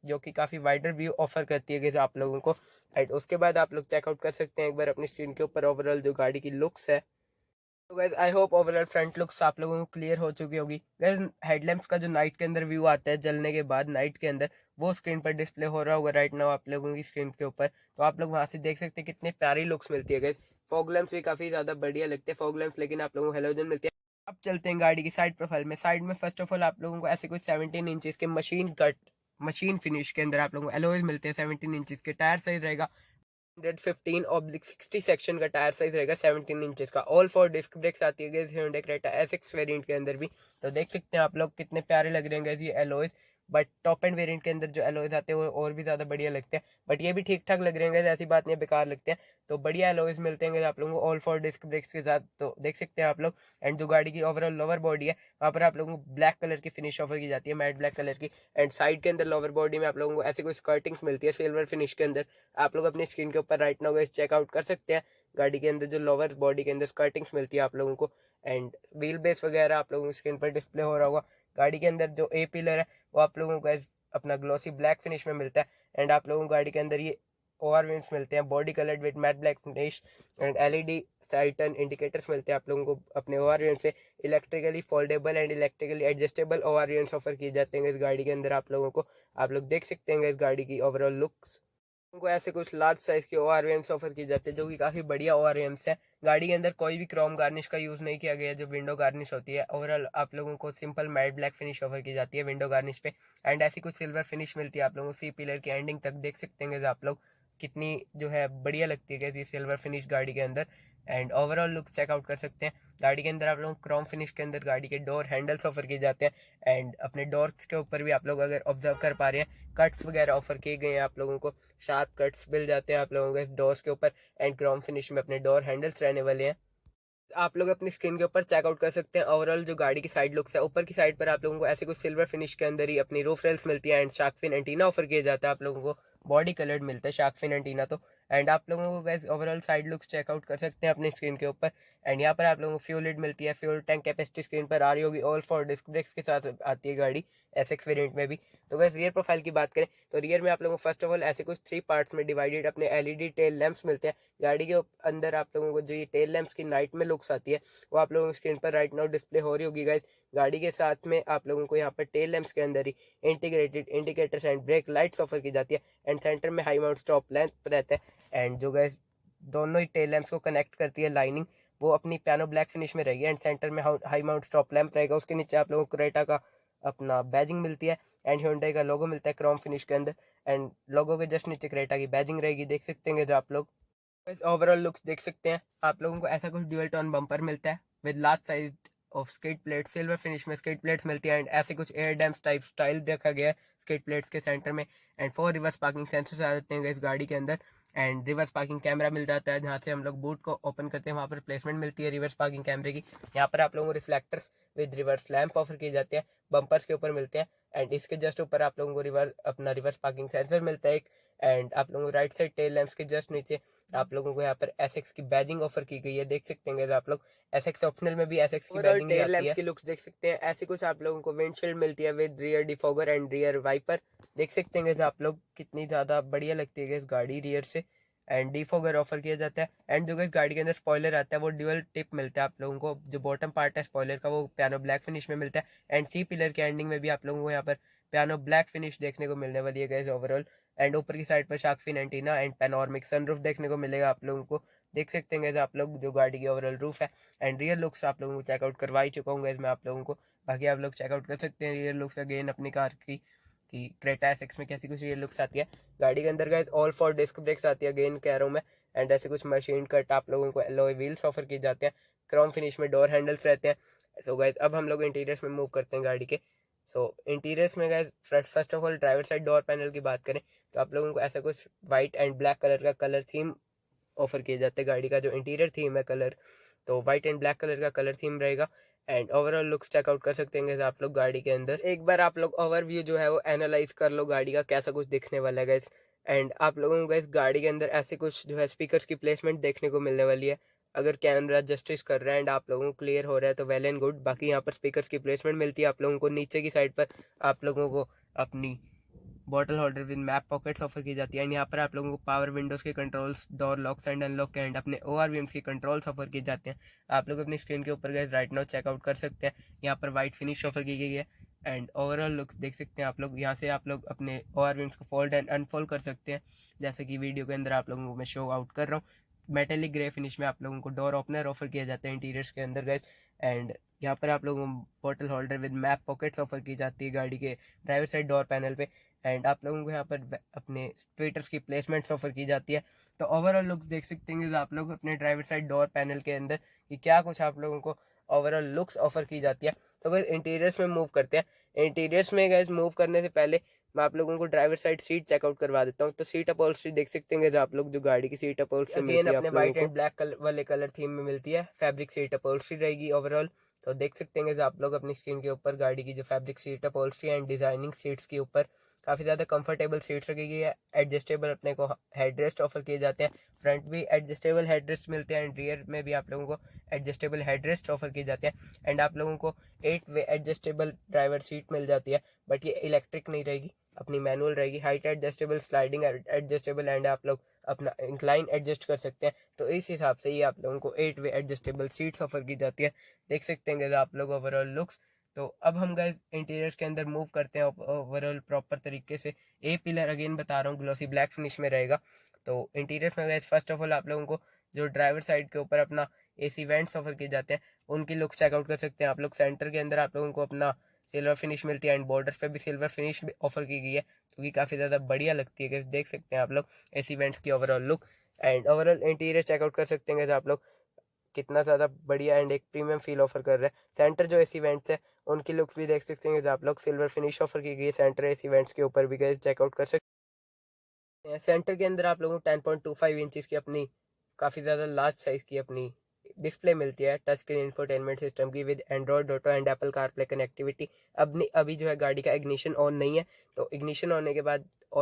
जो कि काफ़ी वाइडर व्यू ऑफर करती है आप लोगों को। एंड उसके बाद आप लोग चेकआउट कर सकते हैं एक बार अपनी स्क्रीन के ऊपर ओवरऑल जो गाड़ी की लुक्स है। तो guys I hope overall front looks आप लोगों को क्लियर हो चुकी होगी। गाइज हेडलैम्प्स का जो नाइट के अंदर व्यू आता है जलने के बाद नाइट के अंदर, वो स्क्रीन पर डिस्प्ले हो रहा होगा राइट नाउ आप लोगों की स्क्रीन के ऊपर। तो आप लोग वहां से देख सकते हैं कितनी प्यारी लुक्स मिलती है गाइज। फॉग लैंप्स भी काफी ज्यादा बढ़िया लगते हैं फॉग लैंप्स, लेकिन आप लोगों को हेलोजन मिलती है। अब चलते हैं गाड़ी की साइड प्रोफाइल में। साइड में फर्स्ट ऑफ ऑल आप लोगों को ऐसे कुछ 17 इंचेस के मशीन फिनिश के अंदर आप लोगों को एलॉयज मिलते हैं। 17 इंचेस के टायर साइज रहेगा 115/60 सेक्शन का टायर साइज रहेगा 17 इंचेस का। ऑल फोर डिस्क ब्रेक्स आती है Hyundai Creta SX वेरिएंट के अंदर भी। तो देख सकते हैं आप लोग कितने प्यारे लग रहे हैं ये alloys. But top end variant के अंदर जो एलॉयज आते हैं वो और भी ज़्यादा बढ़िया लगते हैं, बट ये भी ठीक ठाक लग रहे हैं ऐसी बात नहीं, बेकार लगते हैं। तो बढ़िया एलॉयज मिलते हैं आप लोगों को ऑल फोर डिस्क ब्रेक्स के साथ, तो देख सकते हैं आप लोग। एंड जो गाड़ी की ओवरऑल लोअर बॉडी है वहाँ पर आप लोगों को ब्लैक कलर की फिनिश ऑफर की जाती है, मैट ब्लैक कलर की। एंड साइड के अंदर लोअर बॉडी में आप लोगों को ऐसी कोई स्कर्टिंग्स मिलती है सिल्वर फिनिश के अंदर। आप लोग अपनी स्क्रीन के ऊपर राइट नाउ चेकआउट कर सकते हैं गाड़ी के अंदर जो लोअर बॉडी के अंदर स्कर्टिंग्स मिलती है आप लोगों को। एंड व्हील बेस वगैरह आप लोगों की स्क्रीन पर डिस्प्ले हो रहा होगा। गाड़ी के अंदर जो ए पिलर है वो आप लोगों को अपना ग्लॉसी ब्लैक फिनिश में मिलता है। एंड आप लोगों को गाड़ी के अंदर ये ओआर विंग्स मिलते हैं body coloured with matte black finish. And LED side turn indicators मिलते हैं आप लोगों को अपने ओआर विंग्स से। Electrically foldable and electrically adjustable OR wings offer किए जाते हैं इस गाड़ी के अंदर आप लोगों को। आप लोग देख सकते हैं इस गाड़ी की ओवरऑल लुक्स। उनको ऐसे कुछ लार्ज साइज के ओआरवीएम्स ऑफर की जाते हैं जो कि काफ़ी बढ़िया ओआरवीएम्स है। गाड़ी के अंदर कोई भी क्रोम गार्निश का यूज़ नहीं किया गया जो विंडो गार्निश होती है। ओवरऑल आप लोगों को simple matte black finish offer की जाती है विंडो गार्निश पे। एंड ऐसी कुछ सिल्वर फिनिश मिलती है आप लोगों को सी पिलर की एंडिंग तक, देख सकते हैं आप लोग कितनी जो है बढ़िया लगती है ये सिल्वर फिनिश गाड़ी के अंदर। एंड ओवरऑल लुक चेकआउट कर सकते हैं। गाड़ी के अंदर आप लोग क्रोम फिनिश के अंदर गाड़ी के डोर हैंडल्स ऑफर किए जाते हैं एंड अपने डोर्स के ऊपर भी आप लोग अगर ऑब्जर्व कर पा रहे हैं कट्स वगैरह ऑफर किए गए हैं। आप लोगों को शार्प कट्स मिल जाते हैं आप लोगों के डोर्स के ऊपर एंड क्रोम फिनिश में अपने डोर हैंडल्स रहने वाले हैं। आप लोग अपनी स्क्रीन के ऊपर चेकआउट कर सकते हैं ओवरऑल जो गाड़ी की साइड लुक्स है। ऊपर की साइड पर आप लोगों को ऐसे कुछ सिल्वर फिनिश के अंदर ही अपनी रूफ रेल्स मिलती है and shark fin antenna offer किया जाता है आप लोगों को। बॉडी कलर्ड मिलता है शार्क फिन एंटीना तो। एंड आप लोगों को guys overall side looks check out कर सकते हैं अपनी स्क्रीन के ऊपर। एंड यहाँ पर आप लोगों को फ्यूल लिड मिलती है। फ्यूल टैंक कैपेसिटी स्क्रीन पर आ रही होगी। ऑल फॉर डिस्क ब्रेक्स के साथ आती है गाड़ी एसएक्स वेरिएंट में भी। तो गैस रियर प्रोफाइल की बात करें तो रियर में आप लोगों को फर्स्ट ऑफ ऑल ऐसे कुछ 3 पार्ट्स में डिवाइडेड अपने एलईडी टेल लैंप्स मिलते हैं। गाड़ी के अंदर आप लोगों को जो ये टेल लैंप्स की नाइट में लुक्स आती है वो आप लोगों की स्क्रीन पर राइट नाउ डिस्प्ले हो रही होगी गाइस। गाड़ी के साथ में आप लोगों को यहाँ पर टेल लैंप्स के अंदर ही integrated indicators and brake lights offer की जाती है एंड सेंटर में हाई माउंट स्टॉप लैंप रहता है। एंड जो गाइस दोनों ही टेल लैंप्स को कनेक्ट करती है लाइनिंग वो अपनी पियानो ब्लैक फिनिश में रहेगी एंड सेंटर में हाई माउंट स्टॉप लैंप रहेगा। उसके नीचे आप लोगों को क्रेटा का अपना बैजिंग मिलती है एंड Hyundai का लोगो मिलता है क्रोम फिनिश के अंदर एंड लोगो के जस्ट नीचे क्रेटा की बैजिंग रहेगी। देख सकते हैं जो आप लोग ओवरऑल लुक्स देख सकते हैं। आप लोगों को ऐसा कुछ ड्यूअल टोन बम्पर मिलता है with last side of skid plate silver finish में स्किड प्लेट्स मिलती है एंड ऐसे कुछ एयर डैम्स टाइप स्टाइल रखा गया है स्किड प्लेट्स के सेंटर में। एंड 4 रिवर्स पार्किंग सेंसर्स आ जाते हैं इस गाड़ी के अंदर एंड रिवर्स पार्किंग कैमरा मिल जाता है जहाँ से हम लोग बूट को ओपन करते हैं वहाँ पर प्लेसमेंट मिलती है रिवर्स पार्किंग कैमरे की। यहाँ पर आप लोगों को reflectors with reverse lamp offer किए जाते हैं बम्पर्स के ऊपर मिलते हैं एंड इसके जस्ट ऊपर आप लोगों को रिवर्स पार्किंग सेंसर मिलता है एक। एंड आप लोगों को राइट साइड टेल लैंप्स के जस्ट नीचे आप लोगों को यहाँ पर एसएक्स की बैजिंग ऑफर की गई है। देख सकते हैं आप लोग एसएक्स ऑप्शनल में भी एसएक्स की बैजिंग टेल लैंप्स की लुक्स देख सकते हैं। ऐसे कुछ आप लोगों को विंडशील्ड मिलती है with rear defogger and rear wiper. देख सकते हैं आप लोग कितनी ज़्यादा बढ़िया लगती है इस गाड़ी रियर से एंड डिफॉगर ऑफर किया जाता है। एंड जो इस गाड़ी के अंदर स्पॉइलर आता है वो ड्यूअल टिप मिलता है आप लोगों को। जो बॉटम पार्ट है स्पॉइलर का वो पियानो ब्लैक फिनिश में मिलता है एंड सी पिलर के एंडिंग में भी आप लोगों को यहाँ पर पियानो ब्लैक फिनिश देखने को मिलने वाली है गाइस ओवरऑल। एंड ऊपर की साइड पर shark fin antenna and panoramic sunroof देखने को मिलेगा आप लोगों को। देख सकते हैं आप लोग जो गाड़ी की ओवरऑल रूफ है एंड रियर लुक्स आप लोगों को चेकआउट करवा ही चुका हूँ मैं आप लोगों को। बाकी आप लोग चेकआउट कर सकते हैं रियर लुक्स अगेन अपनी कार की कि क्रेटा एसएक्स में कैसी कुछ रियर लुक्स आती है। गाड़ी के अंदर guys all four disc brakes आती है अगेन कह रहा हूँ मैं एंड ऐसे कुछ मशीन कट आप लोगों को एलॉय व्हील्स ऑफर किए जाते हैं। क्रोम फिनिश में डोर हैंडल्स रहते हैं। सो गाइस अब हम लोग इंटीरियर्स में मूव करते हैं गाड़ी के। सो इंटीरियर्स में guys first of all driver side door panel की बात करें तो आप लोगों को ऐसा कुछ वाइट एंड ब्लैक कलर का कलर थीम ऑफर किए जाते हैं। गाड़ी का जो इंटीरियर थीम है कलर तो वाइट एंड ब्लैक कलर का कलर थीम रहेगा एंड ओवरऑल लुक्स चेकआउट कर सकते हैं आप लोग गाड़ी के अंदर। एक बार आप लोग ओवरव्यू जो है वो एनालाइज कर लो गाड़ी का कैसा कुछ दिखने वाला है गाइस। एंड आप लोगों को इस गाड़ी के अंदर ऐसे कुछ जो है स्पीकर्स की प्लेसमेंट देखने को मिलने वाली है। अगर कैमरा जस्टिस कर रहा है एंड आप लोगों को क्लियर हो रहा है तो वेल एंड गुड। बाकी यहाँ पर स्पीकर्स की प्लेसमेंट मिलती है आप लोगों को। नीचे की साइड पर आप लोगों को अपनी bottle holder with map pockets offer की जाती है एंड यहाँ पर आप लोगों को पावर विंडोज के controls door locks and unlock and अपने ORVMs के कंट्रोल्स ऑफर किए जाते हैं। आप लोग अपनी स्क्रीन के ऊपर गए राइट नाउ चेकआउट कर सकते हैं। यहाँ पर वाइट फिनिश ऑफर की गई है एंड ओवरऑल लुक्स देख सकते हैं आप लोग। यहाँ से आप लोग अपने ORVMs को फोल्ड एंड अनफोल्ड कर सकते हैं जैसे कि वीडियो के अंदर आप लोगों को मैं शो आउट कर रहा हूँ। मेटेलिक ग्रे फिनिश में आप लोगों को डोर ओपनर ऑफर किया जाता है इंटीरियर्स के अंदर गैस। एंड यहाँ पर आप लोगों को bottle holder with map pockets offer की जाती है गाड़ी के ड्राइवर साइड डोर पैनल पे एंड आप लोगों को यहाँ पर अपने ट्विटर्स की प्लेसमेंट्स ऑफर की जाती है। तो ओवरऑल लुक्स देख सकते हैं आप लोग अपने ड्राइवर साइड डोर पैनल के अंदर कि क्या कुछ आप लोगों को ओवरऑल लुक्स ऑफर की जाती है। तो अगर इंटीरियर्स में मूव करते हैं इंटीरियर्स में गैस मूव करने से पहले मैं आप लोगों को ड्राइवर साइड सीट चेकआउट करवा देता हूँ। तो सीट अपॉल्स्ट्री देख सकते हैं आप लोग जो गाड़ी की सीट अपॉल्स्ट्री मिलती है अपने वाइट एंड ब्लैक वाले कलर थीम में मिलती है। फैब्रिक सीट अपॉल्स्ट्री रहेगी ओवरऑल। तो देख सकते हैं आप लोग अपनी स्क्रीन के ऊपर गाड़ी की जो fabric seat upholstery and designing seats के ऊपर काफ़ी ज़्यादा कंफर्टेबल सीट्स रखी गई है। एडजस्टेबल अपने को हेडरेस्ट ऑफर किए जाते हैं। फ्रंट भी एडजस्टेबल हेडरेस्ट मिलते हैं एंड रियर में भी आप लोगों को एडजस्टेबल हेडरेस्ट ऑफर किए जाते हैं एंड आप लोगों को 8 वे एडजस्टेबल ड्राइवर सीट मिल जाती है बट ये इलेक्ट्रिक नहीं रहेगी अपनी मैनुअल रहेगी। Height adjustable sliding adjustable and आप लोग अपना इंक्लाइन एडजस्ट कर सकते हैं। तो इस हिसाब से ये आप लोगों को 8 वे एडजस्टेबल सीट्स ऑफर की जाती है। देख सकते हैं आप लोग ओवरऑल लुक्स। तो अब हम गाइस इंटीरियर्स के अंदर मूव करते हैं ओवरऑल प्रॉपर तरीके से। ए पिलर अगेन बता रहा हूँ ग्लोसी ब्लैक फिनिश में रहेगा। तो इंटीरियर्स में गाइस फर्स्ट ऑफ ऑल आप लोगों को जो ड्राइवर साइड के ऊपर अपना AC वेंट्स ऑफर किए जाते हैं उनकी लुक्स चेकआउट कर सकते हैं आप लोग। सेंटर के अंदर आप लोगों को अपना सिल्वर फिनिश मिलती है एंड बॉर्डर्स पे भी सिल्वर फिनिश ऑफर की गई है जो कि काफ़ी ज़्यादा बढ़िया लगती है। देख सकते हैं आप लोग AC वेंट्स की overall look and overall interior check out कर सकते हैं आप लोग। कितना ज़्यादा बढ़िया एंड एक प्रीमियम फील ऑफर कर रहा है। सेंटर जो एसी वेंट्स है उनकी लुक्स भी देख सकते हैं आप लोग, सिल्वर फिनिश ऑफर की गई है सेंटर एसी वेंट्स के ऊपर भी गए चेकआउट कर सकते हैं। सेंटर के अंदर आप लोगों को 10.25 इंचज़ की अपनी काफ़ी ज़्यादा लार्ज साइज़ की अपनी डिस्प्ले मिलती है टच स्क्रीन इंफोटेनमेंट सिस्टम की with Android auto and Apple CarPlay connectivity. अभी जो है गाड़ी का इग्निशन ऑन नहीं है, तो इग्निशन ऑन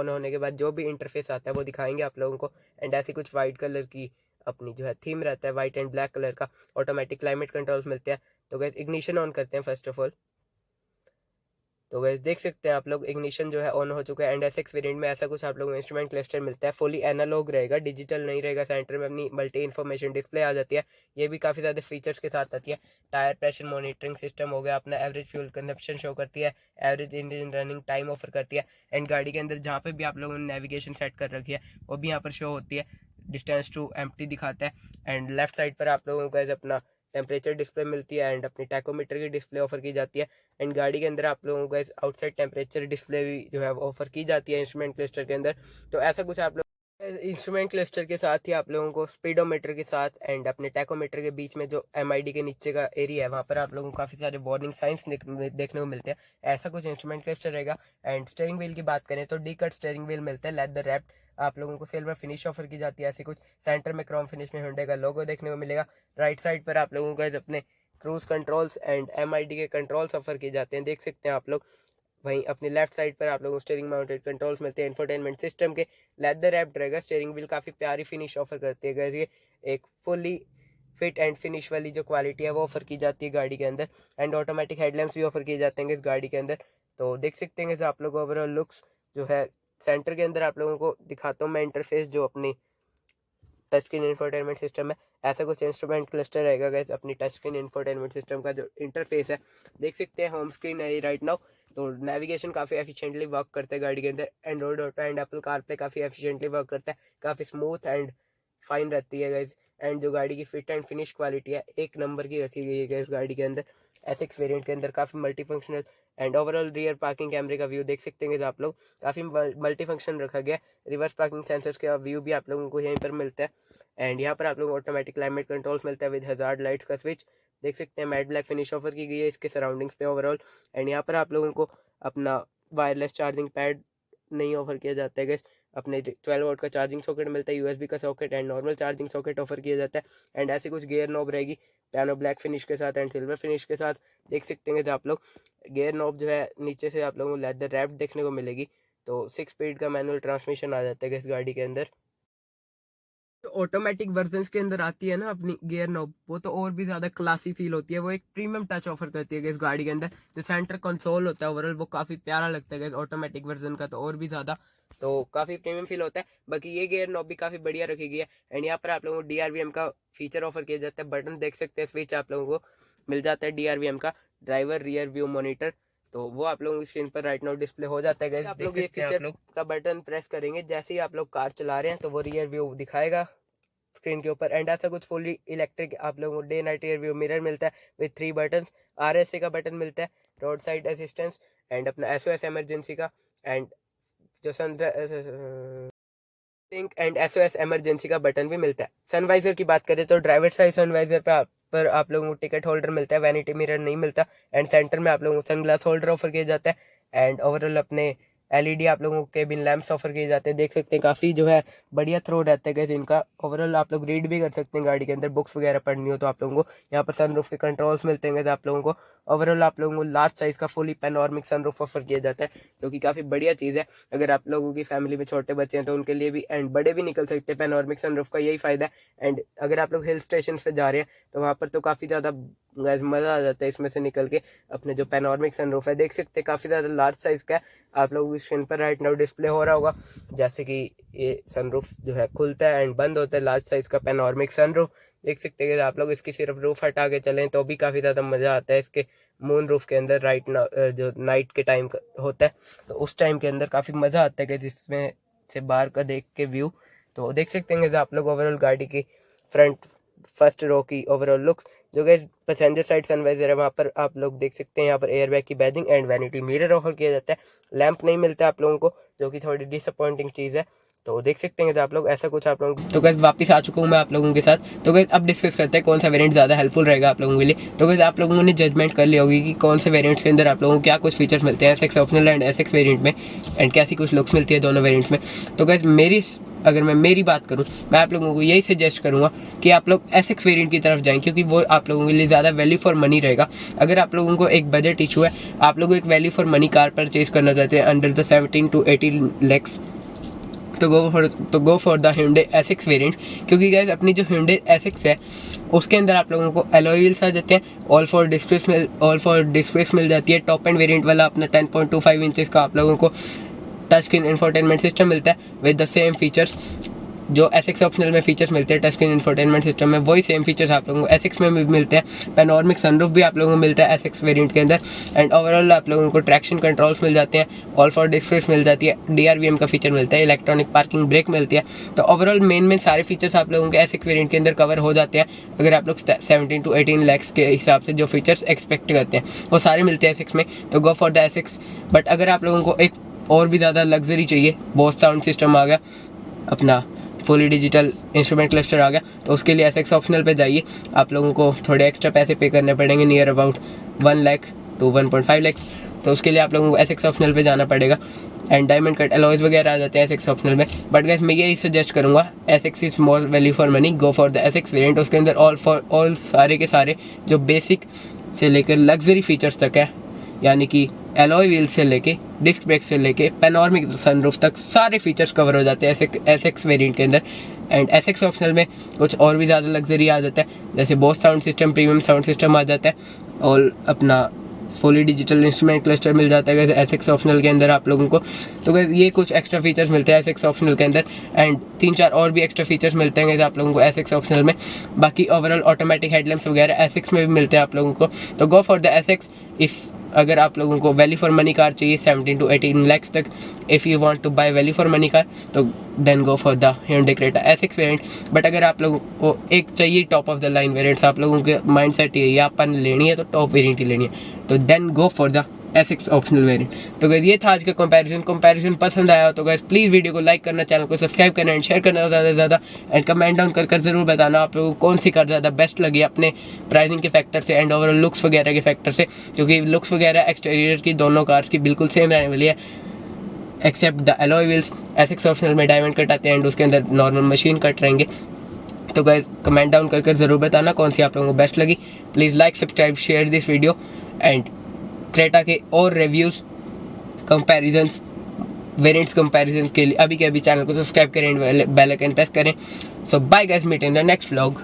होने के बाद जो भी इंटरफेस आता है वो दिखाएंगे आप लोगों को। एंड ऐसी कुछ वाइट कलर की अपनी जो है थीम रहता है, वाइट एंड ब्लैक कलर का। ऑटोमेटिक क्लाइमेट कंट्रोल्स मिलते हैं। तो गैस इग्निशन ऑन करते हैं फर्स्ट ऑफ ऑल। तो गैस देख सकते हैं आप लोग इग्निशन जो है ऑन हो चुका है। एंड एसएक्स वेरिएंट में ऐसा कुछ आप लोगों को इंस्ट्रूमेंट क्लस्टर मिलता है, फुली एनालॉग रहेगा, डिजिटल नहीं रहेगा। सेंटर में अपनी मल्टी इन्फॉर्मेशन डिस्प्ले आ जाती है, ये भी काफ़ी ज़्यादा फीचर्स के साथ आती है। टायर प्रेशर मॉनिटरिंग सिस्टम हो गया अपना, एवरेज फ्यूल कंजप्शन शो करती है, average engine running time offer करती है। एंड गाड़ी के अंदर जहाँ पे भी आप लोगों ने नेविगेशन सेट कर रखी है वो भी यहाँ पर शो होती है, डिस्टेंस टू एम्प्टी दिखाता है। एंड लेफ्ट साइड पर आप लोगों को अपना टेम्परेचर डिस्प्ले मिलती है एंड अपनी टैकोमीटर की डिस्प्ले ऑफर की जाती है। एंड गाड़ी के अंदर आप लोगों को आउटसाइड टेम्परेचर डिस्प्ले भी जो है ऑफर की जाती है इंस्ट्रूमेंट क्लस्टर के अंदर। तो ऐसा कुछ आप लोग इंस्ट्रूमेंट क्लस्टर के साथ ही आप लोगों को स्पीडोमीटर के साथ एंड अपने टैकोमीटर के बीच में जो एमआईडी के नीचे का एरिया है वहाँ पर आप लोगों को काफ़ी सारे वार्निंग साइंस देखने को मिलते हैं। ऐसा कुछ इंस्ट्रूमेंट क्लस्टर रहेगा। एंड स्टीयरिंग व्हील की बात करें तो डी कट स्टीयरिंग व्हील मिलता है, लेदर रैप्ड। आप लोगों को सिल्वर फिनिश ऑफर की जाती है ऐसी कुछ। सेंटर में क्रोम फिनिश में हुंडई का लोगो देखने को मिलेगा। राइट साइड पर आप लोगों को अपने क्रूज कंट्रोल्स एंड एमआईडी के कंट्रोल्स ऑफर किए जाते हैं, देख सकते हैं आप लोग। वहीं अपनी लेफ्ट साइड पर आप लोगों को स्टीयरिंग माउंटेड कंट्रोल्स मिलते हैं इंफोटेनमेंट सिस्टम के, लेदर रैप्ड रहेगा। स्टीयरिंग व्हील काफ़ी प्यारी फिनिश ऑफर करती है गाइस, ये एक फुली फिट एंड फिनिश वाली जो क्वालिटी है वो ऑफर की जाती है गाड़ी के अंदर। एंड ऑटोमेटिक हेडलैम्प्स भी ऑफर किए जाते हैं इस गाड़ी के अंदर। तो देख सकते हैं आप लोग ओवरऑल लुक्स जो है। सेंटर के अंदर आप लोगों को दिखाता हूँ मैं इंटरफेस जो अपनी टच स्क्रीन इंफोटेनमेंट सिस्टम है, ऐसा कुछ इंस्ट्रूमेंट क्लस्टर रहेगा गाइस। अपनी टच स्क्रीन इंफोटेनमेंट सिस्टम का जो इंटरफेस है देख सकते हैं, होम स्क्रीन है राइट नाउ। तो नेविगेशन काफ़ी एफिशिएंटली वर्क करता है गाड़ी के अंदर। Android auto and Apple CarPlay काफ़ी एफिशिएंटली वर्क करता है, काफ़ी स्मूथ एंड फाइन रहती है गाइस। एंड जो गाड़ी की फिट एंड फिनिश क्वालिटी है एक नंबर की रखी गई है गाइस गाड़ी के अंदर। एसएक्स वेरिएंट के अंदर काफ़ी multi functional and overall rear parking कैमरे का व्यू देख सकते हैं आप लोग, काफ़ी मल्टी फंक्शन रखा गया। रिवर्स पार्किंग सेंसर्स का व्यू भी आप लोगों को यहीं पर मिलता है। एंड यहाँ पर आप लोगों को ऑटोमेटिक क्लाइमेट कंट्रोल्स मिलता है विद हजार्ड लाइट्स का स्विच, देख सकते हैं। मैट ब्लैक फिनिश ऑफर की गई है इसके सराउंडिंग्स पे ओवरऑल। एंड यहाँ पर आप लोगों को अपना वायरलेस चार्जिंग पैड नहीं ऑफर किया जाता है गैस, अपने 12 वोल्ट का चार्जिंग सॉकेट मिलता है, यूएसबी का socket and normal charging socket offer किया जाता है। एंड ऐसी कुछ गियर नॉब रहेगी पियानो ब्लैक फिनिश के साथ एंड सिल्वर फिनिश के साथ, देख सकते हैं आप लोग। गियर नॉब जो है नीचे से आप लोगों को लेदर रैप्ड देखने को मिलेगी। तो 6 स्पीड का मैनुअल ट्रांसमिशन आ जाता है इस गाड़ी के अंदर। तो ऑटोमेटिक वर्जन के अंदर आती है ना अपनी गियर नॉब, वो तो और भी ज्यादा क्लासी फील होती है, वो एक प्रीमियम टच ऑफर करती है इस गाड़ी के अंदर। जो सेंटर कंसोल होता है ओवरऑल वो काफी प्यारा लगता है ऑटोमेटिक वर्जन का, तो और भी ज्यादा तो काफी प्रीमियम फील होता है। बाकी ये गियर नॉब भी काफी बढ़िया रखी गई है। एंड यहाँ पर आप लोगों को डीआरवीएम का फीचर ऑफर किया जाता है, बटन देख सकते हैं, स्विच आप लोगों को मिल जाता है डीआरवीएम का, ड्राइवर रियर व्यू मॉनिटर। तो वो आप लोगों की स्क्रीन पर राइट नाउ डिस्प्ले हो जाता है। आप लोग ये फीचर का बटन प्रेस करेंगे जैसे ही आप लोग कार चला रहे हैं तो वो रियर व्यू दिखाएगा स्क्रीन के ऊपर। एंड ऐसा कुछ फुली इलेक्ट्रिक आप लोगों को day night rear view mirror मिलता है विद 3 बटन, आरएसए का बटन मिलता है, रोड साइड असिस्टेंस एंड अपना एसओएस इमरजेंसी का, एंड जो सन पिंक एंड एसओएस इमरजेंसी का बटन भी मिलता है। सनवाइजर की बात करें तो ड्राइवर साइड सनवाइजर पर आप लोगों को टिकट होल्डर मिलता है, वैनिटी मिरर नहीं मिलता। एंड सेंटर में आप लोगों को सनग्लास होल्डर ऑफर किया जाता है। एंड ओवरऑल अपने एलईडी आप लोगों को केबिन लैंप्स ऑफर किए जाते हैं, देख सकते हैं काफ़ी जो है बढ़िया थ्रो रहता है गैस इनका। ओवरऑल आप लोग रीड भी कर सकते हैं गाड़ी के अंदर, बुक्स वगैरह पढ़नी हो तो आप लोगों को यहाँ पर सनरूफ के कंट्रोल्स मिलते हैं आप लोगों को। ओवरऑल आप लोगों को लार्ज साइज का फुली पैनोरामिक सनरूफ ऑफर किया जाता है, जो कि काफ़ी बढ़िया चीज़ है। अगर आप लोगों की फैमिली में छोटे बच्चे हैं तो उनके लिए भी एंड बड़े भी निकल सकते हैं, पैनोरामिक सनरूफ का यही फ़ायदा है। एंड अगर आप लोग हिल स्टेशन पे जा रहे हैं तो वहाँ पर तो काफ़ी ज़्यादा मज़ा आ जाता है इसमें से निकल के। अपने जो पैनोरामिक सनरूफ है देख सकते हैं काफ़ी ज़्यादा लार्ज साइज़ का है, आप लोगों की स्क्रीन पर राइट नाउ डिस्प्ले हो रहा होगा जैसे कि ये सनरूफ जो है खुलता है एंड बंद होता है, लार्ज साइज का पैनोरामिक सनरूफ देख सकते हैं। आप लोग इसकी सिर्फ रूफ हटा के चलें तो भी काफ़ी ज़्यादा मज़ा आता है इसके मून रूफ के अंदर राइट जो नाइट के टाइम होता है तो उस टाइम के अंदर काफ़ी मज़ा आता है कि जिसमें से बाहर का देख के व्यू। तो देख सकते हैं आप लोग ओवरऑल गाड़ी की फ्रंट फर्स्ट रो की ओवरऑल लुक्स। जो कि पैसेंजर साइड सनवाइजर है वहाँ पर आप लोग देख सकते हैं, यहाँ पर एयरबैग की badging and vanity mirror offer किया जाता है। लैंप नहीं मिलता आप लोगों को जो कि थोड़ी डिसअपॉइंटिंग चीज़ है। तो देख सकते हैं आप लोग, ऐसा कुछ आप लोग। तो गैस वापस आ चुका हूँ मैं आप लोगों के साथ। तो गैस अब डिस्कस करते हैं कौन सा वेरिएंट ज़्यादा हेल्पफुल रहेगा आप लोगों के लिए। तो गैस आप लोगों ने जजमेंट कर लिया होगी कि कौन से वेरिएंट्स के अंदर आप लोगों को क्या कुछ फीचर्स मिलते हैं SX optional and SX variant में, एंड कैसी कुछ लुक्स मिलती है दोनों वेरिएंट्स में। तो गैस अगर मैं मेरी बात करूं, मैं आप लोगों को यही सजेस्ट करूंगा कि आप लोग SX वेरिएंट की तरफ जाएं, क्योंकि वो आप लोगों के लिए ज़्यादा वैल्यू फॉर मनी रहेगा। अगर आप लोगों को एक बजट इशू है, आप लोगों को एक value for money car purchase करना चाहते हैं अंडर द 17 to 18 lakhs, तो गो for the Hyundai SX variant. क्योंकि गाइस अपनी जो Hyundai SX है उसके अंदर आप लोगों को एलॉय व्हील्स आ जाते हैं, ऑल फॉर डिस्क ब्रेक्स मिल जाती है। टॉप एंड वेरिएंट वाला अपना 10.25 इंचेस का आप लोगों को टच स्क्रीन इंफोटेनमेंट सिस्टम मिलता है विद द सेम फीचर्स जो SX ऑप्शनल में फीचर्स मिलते हैं टच स्क्रीन इंफोटेनमेंट सिस्टम में, वही सेम फीचर्स आप लोगों को SX में भी मिलते हैं। पैनोरमिक सनरूफ भी आप लोगों को मिलता है SX वेरिएंट के अंदर, एंड ओवरऑल आप लोगों को ट्रैक्शन कंट्रोल्स मिल जाते हैं, ऑल फॉर डिस्क ब्रेक्स मिल जाती है, DRVM का फीचर मिलता है, इलेक्ट्रॉनिक पार्किंग ब्रेक मिलती है। तो ओवरऑल मेन सारे फीचर्स आप लोगों के SX वेरिएंट के अंदर कवर हो जाते हैं। अगर आप लोग 17 to 18 lakhs के हिसाब से जो फीचर्स एक्सपेक्ट करते हैं वो सारे मिलते हैं SX में, तो गो फॉर द SX। बट अगर आप लोगों को एक और भी ज़्यादा लग्जरी चाहिए, बोस साउंड सिस्टम आ गया, अपना फुली डिजिटल इंस्ट्रूमेंट क्लस्टर आ गया, तो उसके लिए SX ऑप्शनल पे जाइए। आप लोगों को थोड़े एक्स्ट्रा पैसे पे करने पड़ेंगे, near about 1 lakh to 1.5 lakhs। तो उसके लिए आप लोगों को SX ऑप्शनल पे जाना पड़ेगा, एंड डायमंड कट अलॉयज वगैरह आ जाते हैं SX ऑप्शनल में। बट गैस मैं यही सजेस्ट करूँगा, SX is more value for money, go for the SX variant. उसके अंदर ऑल सारे के सारे जो बेसिक से लेकर लग्जरी फीचर्स तक है, यानी कि एलॉय व्हील से लेके डिस्क ब्रेक से लेके पैनोरमिक सनरूफ तक सारे फीचर्स कवर हो जाते हैं SX वेरिएंट के अंदर। एंड SX ऑप्शनल में कुछ और भी ज़्यादा लग्जरी आ जाता है, जैसे Bose sound system, premium sound system आ जाता है, और अपना फुली डिजिटल इंस्ट्रूमेंट क्लस्टर मिल जाता है SX ऑप्शनल के अंदर आप लोगों को। तो ये कुछ एक्स्ट्रा फीचर्स मिलते हैं SX ऑप्शनल के अंदर, एंड 3-4 और भी एक्स्ट्रा फीचर्स मिलते हैं आप लोगों को SX ऑप्शनल में। बाकी ओवरऑल ऑटोमेटिक हेडलैम्प्स वगैरह SX में भी मिलते हैं आप लोगों को। तो गो फॉर द SX इफ़ अगर आप लोगों को वैल्यू फॉर मनी कार चाहिए 17 to 18 lakhs तक, if you want to buy value for money car, तो then go for the Hyundai Creta SX variant. But अगर आप लोगों को एक चाहिए top of the line variants, आप लोगों के माइंड सेट ये अपन लेनी है तो टॉप वेरिएंट ही लेनी है, तो then go for the SX optional variant. तो गाइस ये था आज का कंपैरिजन पसंद आया तो गाइस प्लीज़ वीडियो को लाइक करना, चैनल को सब्सक्राइब करना एंड शेयर करना ज़्यादा से ज़्यादा, एंड कमेंट डाउन कर ज़रूर बताना आप लोगों को कौन सी कार ज़्यादा बेस्ट लगी अपने प्राइसिंग के फैक्टर से एंड ओवरऑल लुक्स वगैरह के फैक्टर से, क्योंकि लुक्स वगैरह एक्सटीरियर की दोनों कार्स की बिल्कुल सेम रहने वाली है except the alloy wheels. SX optional में डायमंड कट आते हैं एंड उसके अंदर नॉर्मल मशीन कट रहेंगे। तो गाइस कमेंट डाउन कर ज़रूर बताना कौन सी आप लोगों को बेस्ट लगी। Please like, subscribe, share this video, and Creta के और रिव्यूज़, कंपैरिजन्स, वेरिएंट्स कंपैरिजन के लिए अभी के अभी चैनल को सब्सक्राइब करें एंड बेल आइकन प्रेस करें। So bye guys, meet in the next vlog.